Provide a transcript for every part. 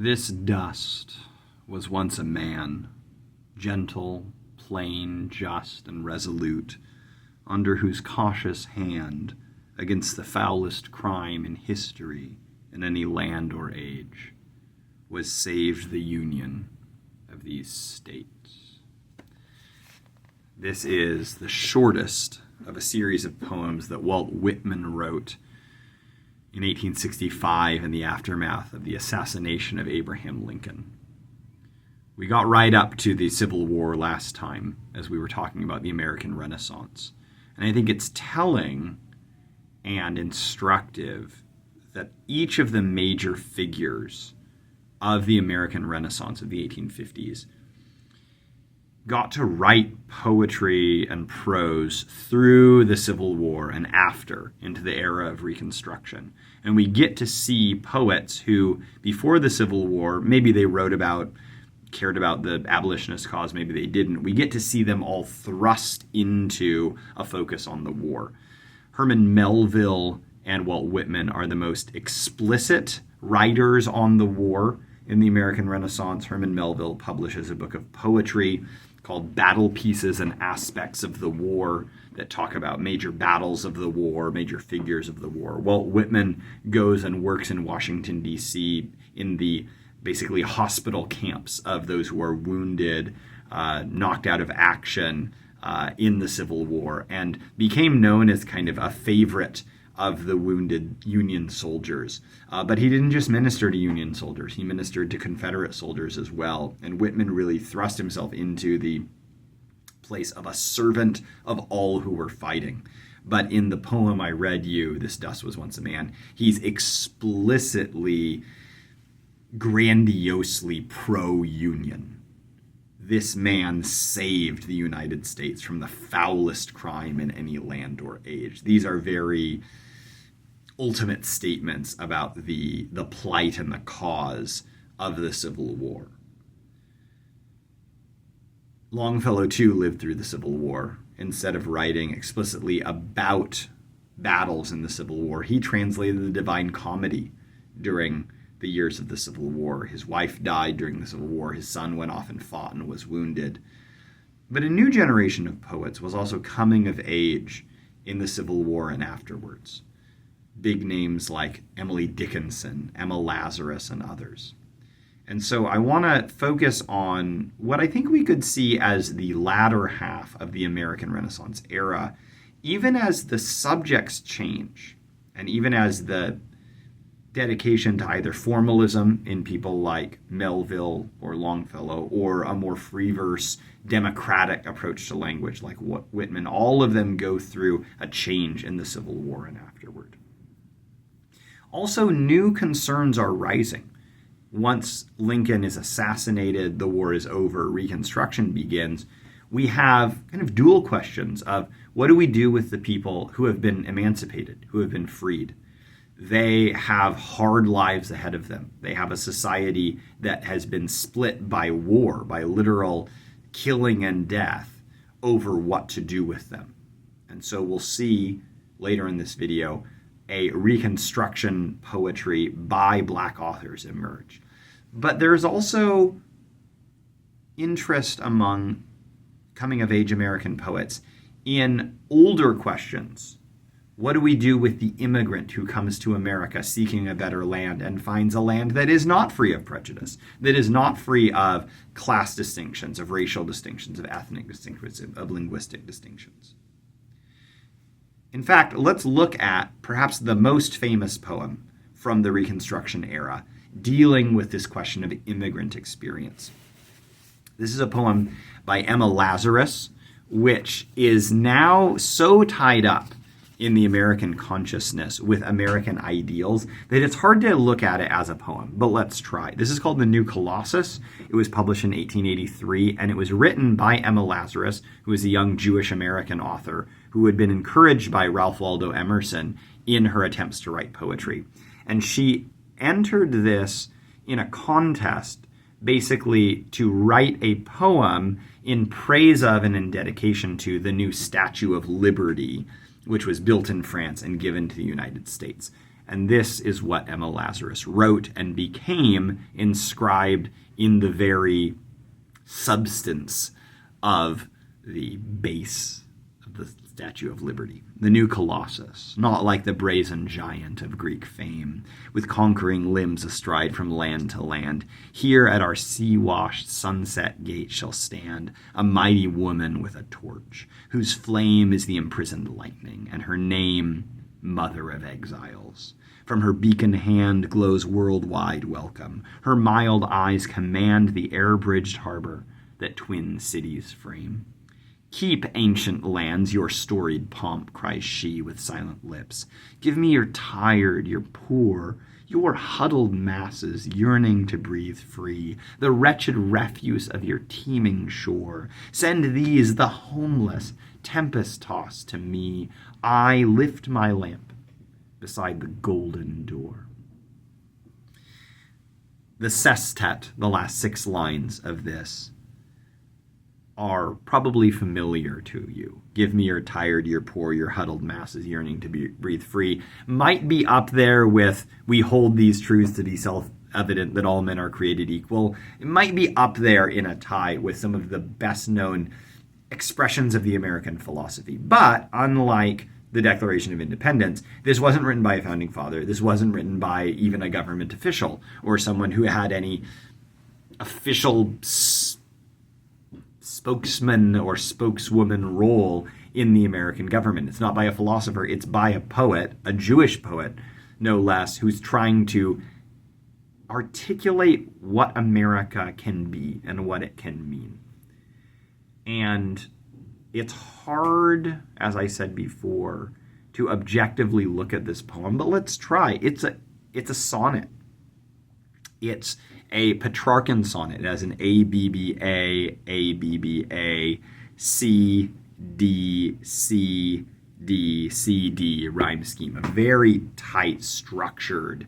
This dust was once a man, gentle, plain, just, and resolute, under whose cautious hand, against the foulest crime in history in any land or age, was saved the union of these states. This is the shortest of a series of poems that Walt Whitman wrote in 1865 in the aftermath of the assassination of Abraham Lincoln. We got right up to the Civil War last time as we were talking about the American Renaissance. And I think it's telling and instructive that each of the major figures of the American Renaissance of the 1850s got to write poetry and prose through the Civil War and after, into the era of Reconstruction. And we get to see poets who, before the Civil War, maybe they cared about the abolitionist cause, maybe they didn't. We get to see them all thrust into a focus on the war. Herman Melville and Walt Whitman are the most explicit writers on the war in the American Renaissance. Herman Melville publishes a book of poetry called Battle Pieces and Aspects of the War that talk about major battles of the war, major figures of the war. Walt Whitman goes and works in Washington, D.C. in the basically hospital camps of those who are wounded, knocked out of action in the Civil War, and became known as kind of a favorite of the wounded Union soldiers. But he didn't just minister to Union soldiers, he ministered to Confederate soldiers as well. And Whitman really thrust himself into the place of a servant of all who were fighting. But in the poem I read you, This Dust Was Once a Man, he's explicitly, grandiosely pro-Union. This man saved the United States from the foulest crime in any land or age. These are very ultimate statements about the plight and the cause of the Civil War. Longfellow, too, lived through the Civil War. Instead of writing explicitly about battles in the Civil War, he translated the Divine Comedy during the years of the Civil War. His wife died during the Civil War. His son went off and fought and was wounded. But a new generation of poets was also coming of age in the Civil War and afterwards. Big names like Emily Dickinson, Emma Lazarus, and others. And so I want to focus on what I think we could see as the latter half of the American Renaissance era, even as the subjects change, and even as the dedication to either formalism in people like Melville or Longfellow, or a more free verse, democratic approach to language like Whitman, all of them go through a change in the Civil War and afterward. Also, new concerns are rising. Once Lincoln is assassinated, the war is over, Reconstruction begins, we have kind of dual questions of what do we do with the people who have been emancipated, who have been freed? They have hard lives ahead of them. They have a society that has been split by war, by literal killing and death over what to do with them. And so we'll see later in this video a Reconstruction poetry by Black authors emerge. But there's also interest among coming-of-age American poets in older questions. What do we do with the immigrant who comes to America seeking a better land and finds a land that is not free of prejudice, that is not free of class distinctions, of racial distinctions, of ethnic distinctions, of linguistic distinctions? In fact, let's look at perhaps the most famous poem from the Reconstruction era dealing with this question of immigrant experience. This is a poem by Emma Lazarus, which is now so tied up in the American consciousness with American ideals that it's hard to look at it as a poem, but let's try. This is called The New Colossus. It was published in 1883, and it was written by Emma Lazarus, who is a young Jewish American author who had been encouraged by Ralph Waldo Emerson in her attempts to write poetry. And she entered this in a contest basically to write a poem in praise of and in dedication to the new Statue of Liberty, which was built in France and given to the United States. And this is what Emma Lazarus wrote and became inscribed in the very substance of the base of the Statue of Liberty. The new Colossus, not like the brazen giant of Greek fame, with conquering limbs astride from land to land. Here at our sea-washed sunset gate shall stand a mighty woman with a torch, whose flame is the imprisoned lightning, and her name, Mother of Exiles. From her beacon hand glows worldwide welcome. Her mild eyes command the air-bridged harbor that twin cities frame. Keep, ancient lands, your storied pomp, cries she with silent lips. Give me your tired, your poor, your huddled masses yearning to breathe free, the wretched refuse of your teeming shore. Send these, the homeless, tempest-tossed to me. I lift my lamp beside the golden door. The sestet, the last 6 lines of this, are probably familiar to you. Give me your tired, your poor, your huddled masses yearning to breathe free. Might be up there with we hold these truths to be self-evident that all men are created equal. It might be up there in a tie with some of the best known expressions of the American philosophy. But unlike the Declaration of Independence, this wasn't written by a founding father. This wasn't written by even a government official or someone who had any official spokesman or spokeswoman role in the American government. It's not by a philosopher. It's by a poet, a Jewish poet, no less, who's trying to articulate what America can be and what it can mean. And it's hard, as I said before, to objectively look at this poem, but let's try. It's a sonnet. It's a Petrarchan sonnet. It has an A-B-B-A, A-B-B-A, C, D, C, D, C, D rhyme scheme. A very tight, structured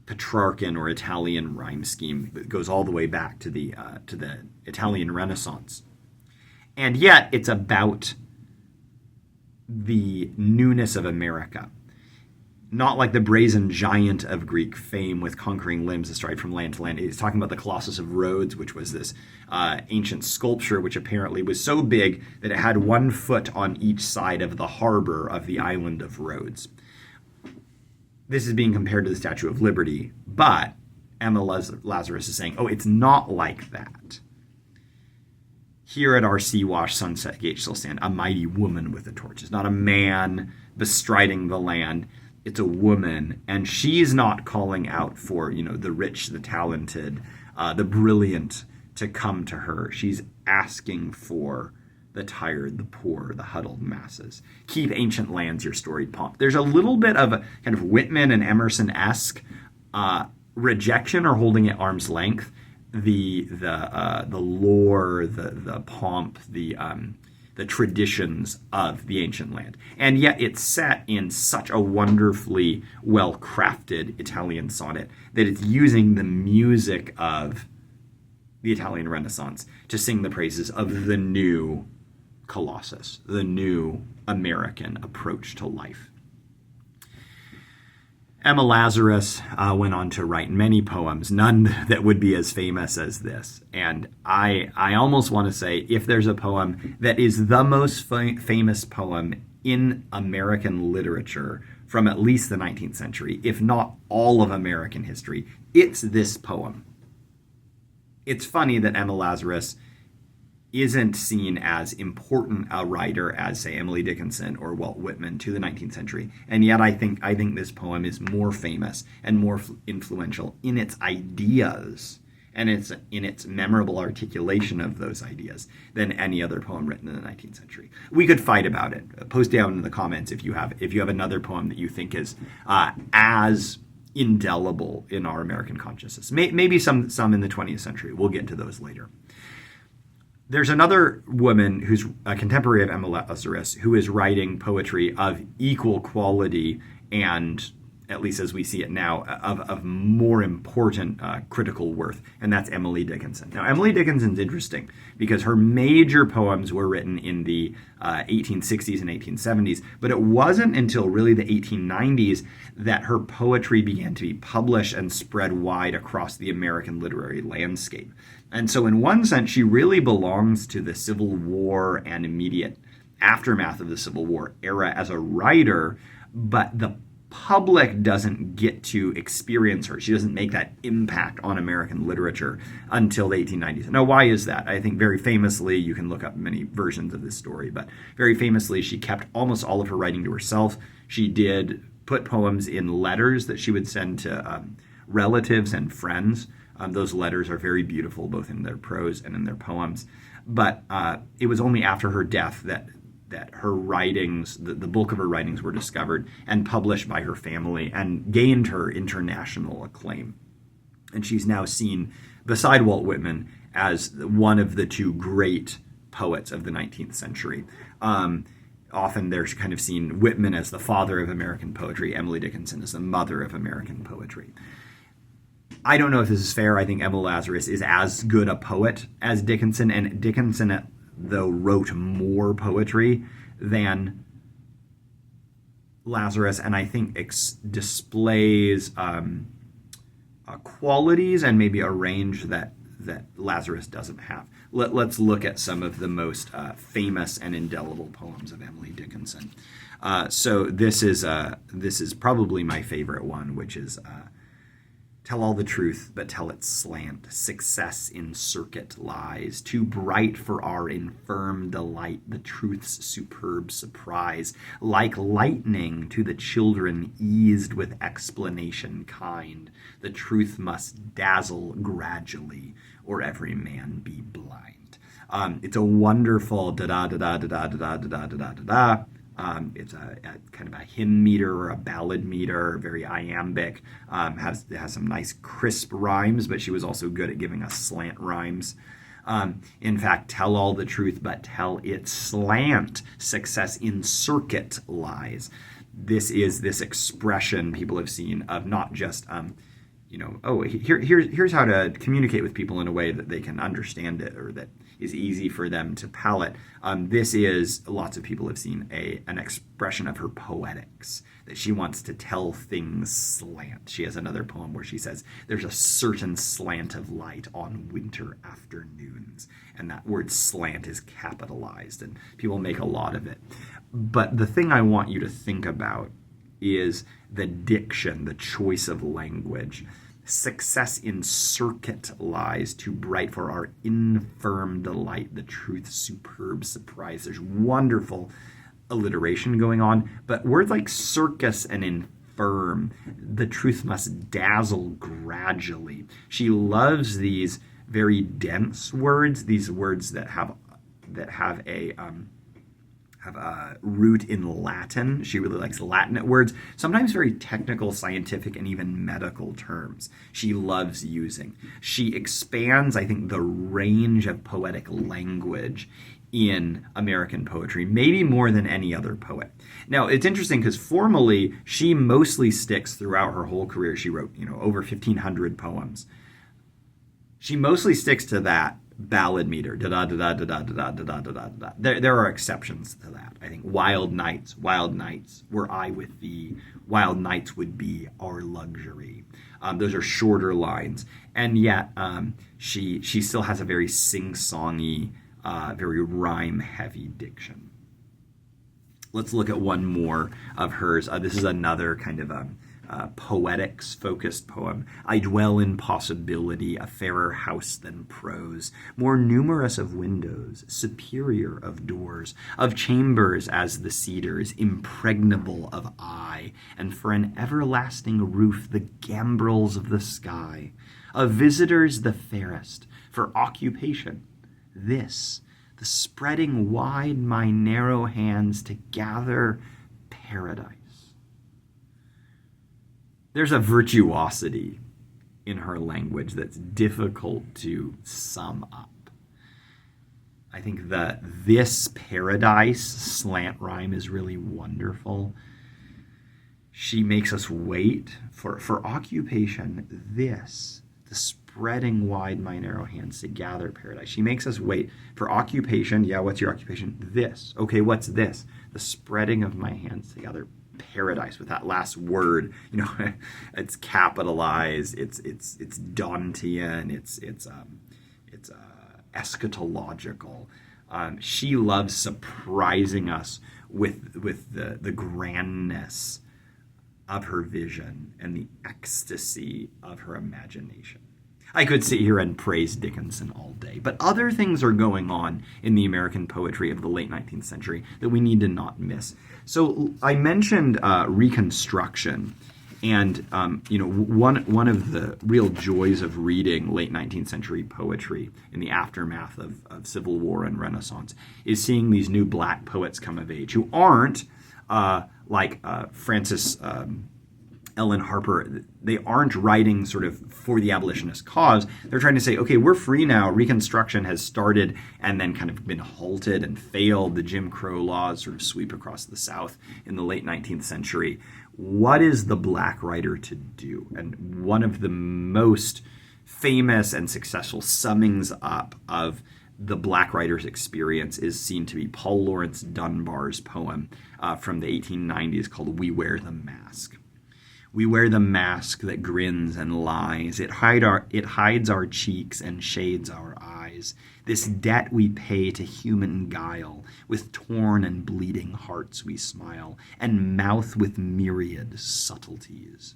Petrarchan or Italian rhyme scheme that goes all the way back to the Italian Renaissance. And yet, it's about the newness of America. Not like the brazen giant of Greek fame with conquering limbs astride from land to land. He's talking about the Colossus of Rhodes, which was this ancient sculpture, which apparently was so big that it had 1 foot on each side of the harbor of the island of Rhodes. This is being compared to the Statue of Liberty, but Emma Lazarus is saying, oh, it's not like that. Here at our sea-washed sunset gate shall stand a mighty woman with a torch. It's not a man bestriding the land. It's a woman, and she's not calling out for, the rich, the talented, the brilliant to come to her. She's asking for the tired, the poor, the huddled masses. Keep, ancient lands, your storied pomp. There's a little bit of a kind of Whitman and Emerson-esque rejection or holding at arm's length. The lore, the pomp, the traditions of the ancient land. And yet it's set in such a wonderfully well-crafted Italian sonnet that it's using the music of the Italian Renaissance to sing the praises of the new Colossus, the new American approach to life. Emma Lazarus went on to write many poems, none that would be as famous as this. And I almost want to say, if there's a poem that is the most famous poem in American literature from at least the 19th century, if not all of American history, it's this poem. It's funny that Emma Lazarus isn't seen as important a writer as, say, Emily Dickinson or Walt Whitman to the 19th century. And yet I think this poem is more famous and more influential in its ideas and in its memorable articulation of those ideas than any other poem written in the 19th century. We could fight about it. Post down in the comments if you have another poem that you think is as indelible in our American consciousness. Maybe some in the 20th century. We'll get to those later. There's another woman who's a contemporary of Emma Lazarus who is writing poetry of equal quality and at least as we see it now, of more important critical worth, and that's Emily Dickinson. Now, Emily Dickinson's interesting because her major poems were written in the 1860s and 1870s, but it wasn't until really the 1890s that her poetry began to be published and spread wide across the American literary landscape. And so in one sense, she really belongs to the Civil War and immediate aftermath of the Civil War era as a writer, but the public doesn't get to experience her. She doesn't make that impact on American literature until the 1890s. Now, why is that? I think very famously, you can look up many versions of this story, but very famously, she kept almost all of her writing to herself. She did put poems in letters that she would send to relatives and friends. Those letters are very beautiful, both in their prose and in their poems. But it was only after her death that her writings, the bulk of her writings, were discovered and published by her family and gained her international acclaim. And she's now seen, beside Walt Whitman, as one of the two great poets of the 19th century. Often they're kind of seen Whitman as the father of American poetry, Emily Dickinson as the mother of American poetry. I don't know if this is fair. I think Emma Lazarus is as good a poet as Dickinson, and Dickinson, though, wrote more poetry than Lazarus, and I think displays qualities and maybe a range that Lazarus doesn't have. Let's look at some of the most famous and indelible poems of Emily Dickinson. So this is probably my favorite one, which is tell all the truth, but tell it slant. Success in circuit lies. Too bright for our infirm delight, the truth's superb surprise. Like lightning to the children eased with explanation kind, the truth must dazzle gradually, or every man be blind. It's a wonderful da-da-da-da-da-da-da-da-da-da-da-da. It's a kind of a hymn meter or a ballad meter, very iambic, has some nice crisp rhymes, but she was also good at giving us slant rhymes. In fact, tell all the truth, but tell it slant. Success in circuit lies. This is this expression people have seen of not just, here's how to communicate with people in a way that they can understand it or that is easy for them to palate. This is, lots of people have seen an expression of her poetics, that she wants to tell things slant. She has another poem where she says, there's a certain slant of light on winter afternoons. And that word slant is capitalized, and people make a lot of it. But the thing I want you to think about is the diction, the choice of language. Success in circuit lies, too bright for our infirm delight, the truth's superb surprise. There's wonderful alliteration going on, but words like circus and infirm, the truth must dazzle gradually. She loves these very dense words, these words that have a root in Latin. She really likes Latinate words, sometimes very technical, scientific, and even medical terms she loves using. She expands, I think, the range of poetic language in American poetry, maybe more than any other poet. Now, it's interesting because formally, she mostly sticks throughout her whole career. She wrote, over 1,500 poems. She mostly sticks to that ballad meter, da-da-da-da-da-da-da-da-da-da-da. There are exceptions to that. I think wild nights, were I with thee, wild nights would be our luxury. Those are shorter lines, and yet she still has a very sing-songy, very rhyme-heavy diction. Let's look at one more of hers. This is another kind of poetics-focused poem. I dwell in possibility, a fairer house than prose, more numerous of windows, superior of doors, of chambers as the cedars, impregnable of eye, and for an everlasting roof the gambrels of the sky, of visitors the fairest, for occupation this, the spreading wide my narrow hands to gather paradise. There's a virtuosity in her language that's difficult to sum up. I think that this paradise slant rhyme is really wonderful. She makes us wait for occupation, this, the spreading wide my narrow hands to gather paradise. She makes us wait for occupation. Yeah, what's your occupation? This. Okay, what's this? The spreading of my hands to gather paradise, with that last word. It's capitalized. It's Dantean. It's eschatological. She loves surprising us with the grandness of her vision and the ecstasy of her imagination. I could sit here and praise Dickinson all day, but other things are going on in the American poetry of the late 19th century that we need to not miss. So I mentioned Reconstruction, and one of the real joys of reading late 19th century poetry in the aftermath of Civil War and Renaissance is seeing these new black poets come of age who aren't like Frances Ellen Harper. They aren't writing sort of for the abolitionist cause. They're trying to say, okay, we're free now. Reconstruction has started and then kind of been halted and failed. The Jim Crow laws sort of sweep across the South in the late 19th century. What is the black writer to do? And one of the most famous and successful summings up of the black writer's experience is seen to be Paul Laurence Dunbar's poem from the 1890s called We Wear the Mask. We wear the mask that grins and lies. It hides our cheeks and shades our eyes. This debt we pay to human guile. With torn and bleeding hearts we smile, and mouth with myriad subtleties.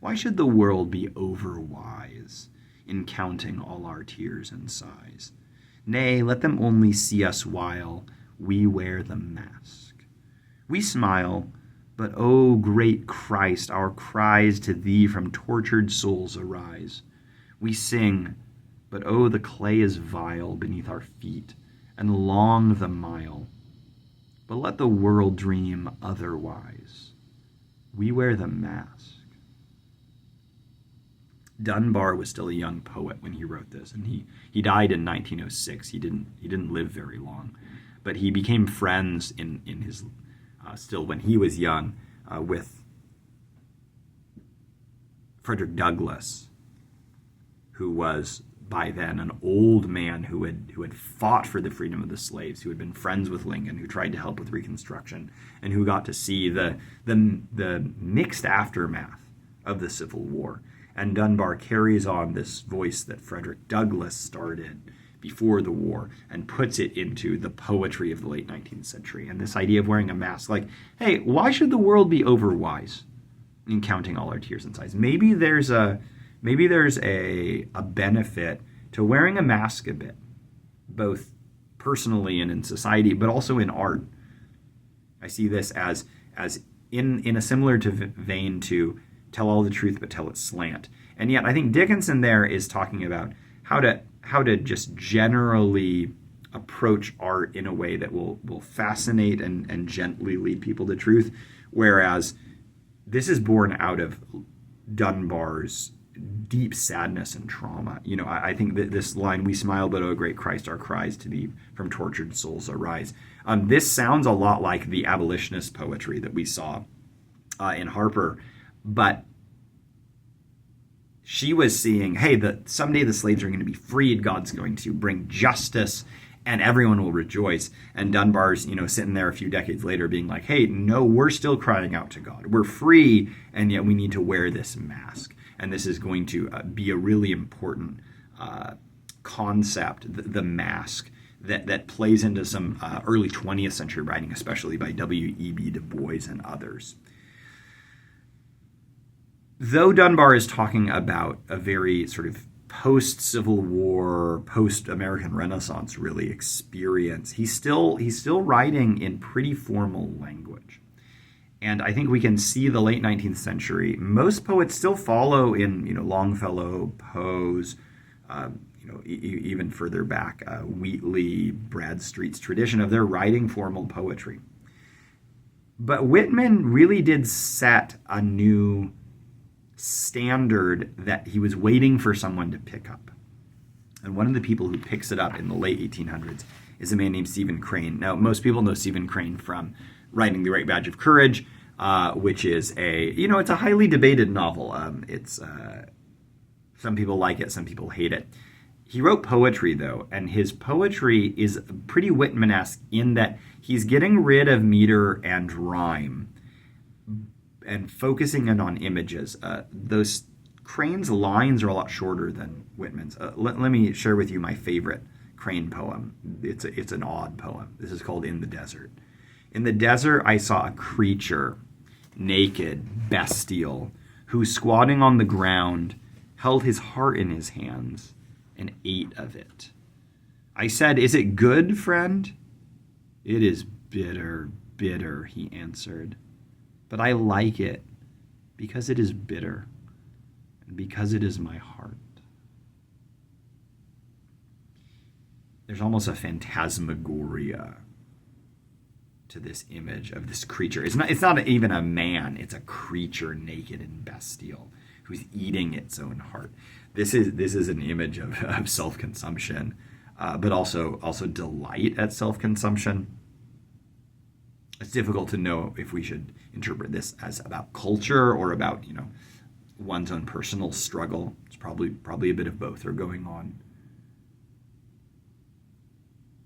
Why should the world be overwise in counting all our tears and sighs? Nay, let them only see us while we wear the mask. We smile, but, O great Christ, our cries to thee from tortured souls arise. We sing, but, oh, the clay is vile beneath our feet, and long the mile. But let the world dream otherwise. We wear the mask. Dunbar was still a young poet when he wrote this, and he died in 1906. He didn't live very long, but he became friends in his still when he was young with Frederick Douglass, who was by then an old man who had fought for the freedom of the slaves, who had been friends with Lincoln, who tried to help with Reconstruction, and who got to see the mixed aftermath of the Civil War. And Dunbar carries on this voice that Frederick Douglass started before the war and puts it into the poetry of the late 19th century. And this idea of wearing a mask, like, hey, why should the world be overwise in counting all our tears and sighs? Maybe there's a benefit to wearing a mask a bit, both personally and in society, but also in art. I see this as in a similar vein to tell all the truth but tell it slant. And yet I think Dickinson there is talking about how to just generally approach art in a way that will fascinate and gently lead people to truth, whereas this is born out of Dunbar's deep sadness and trauma. I think that this line, we smile, but oh great Christ, our cries to thee from tortured souls arise. This sounds a lot like the abolitionist poetry that we saw in Harper, but she was seeing, hey, someday the slaves are going to be freed. God's going to bring justice, and everyone will rejoice. And Dunbar's, sitting there a few decades later, being like, hey, no, we're still crying out to God. We're free, and yet we need to wear this mask. And this is going to be a really important concept, the mask, that plays into some early 20th century writing, especially by W.E.B. Du Bois and others. Though Dunbar is talking about a very sort of post-Civil War, post-American Renaissance really experience, he's still writing in pretty formal language. And I think we can see the late 19th century. Most poets still follow in Longfellow, Poe's, even further back, Wheatley, Bradstreet's tradition of their writing formal poetry. But Whitman really did set a new standard that he was waiting for someone to pick up. And one of the people who picks it up in the late 1800s is a man named Stephen Crane. Now, most people know Stephen Crane from writing The Great Badge of Courage, which is it's a highly debated novel. It's some people like it, some people hate it. He wrote poetry, though, and his poetry is pretty Whitman-esque in that he's getting rid of meter and rhyme and focusing in on images. Those Crane's lines are a lot shorter than Whitman's. Let me share with you my favorite Crane poem. It's an odd poem. This is called In the Desert. In the desert, I saw a creature, naked, bestial, who, squatting on the ground, held his heart in his hands and ate of it. I said, "Is it good, friend?" "It is bitter, bitter," he answered. "But I like it because it is bitter and because it is my heart." There's almost a phantasmagoria to this image of this creature. It's not even a man. It's a creature, naked and bestial, who's eating its own heart. This is an image of self-consumption, but also delight at self-consumption. It's difficult to know if we should interpret this as about culture or about one's own personal struggle. It's probably a bit of both are going on.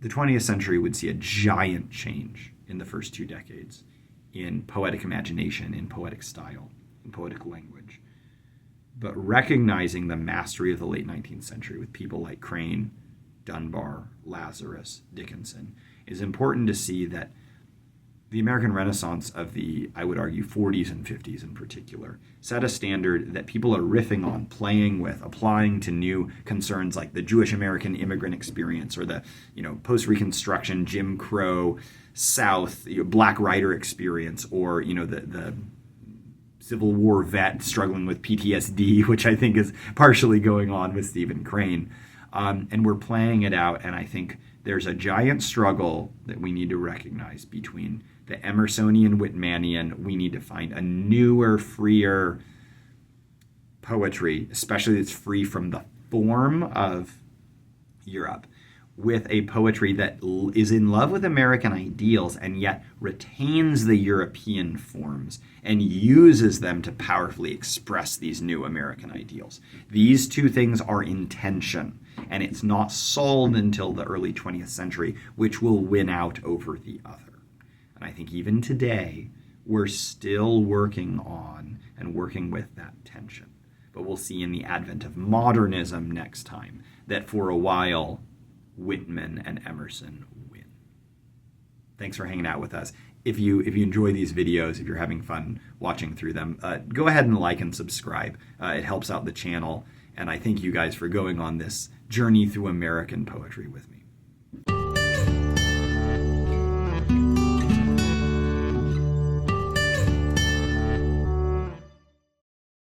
The 20th century would see a giant change in the first 2 decades in poetic imagination, in poetic style, in poetic language. But recognizing the mastery of the late 19th century with people like Crane, Dunbar, Lazarus, Dickinson, is important to see that the American Renaissance of the, I would argue, 40s and 50s in particular, set a standard that people are riffing on, playing with, applying to new concerns like the Jewish American immigrant experience or the, post-Reconstruction Jim Crow South Black Rider experience, or the Civil War vet struggling with PTSD, which I think is partially going on with Stephen Crane. And we're playing it out, and I think there's a giant struggle that we need to recognize between the Emersonian, Whitmanian. We need to find a newer, freer poetry, especially that's free from the form of Europe, with a poetry that is in love with American ideals and yet retains the European forms and uses them to powerfully express these new American ideals. These two things are in tension, and it's not solved until the early 20th century, which will win out over the other. And I think even today, we're still working on and working with that tension. But we'll see in the advent of modernism next time that for a while, Whitman and Emerson win. Thanks for hanging out with us. If you enjoy these videos, if you're having fun watching through them, go ahead and like and subscribe. It helps out the channel. And I thank you guys for going on this journey through American poetry with me.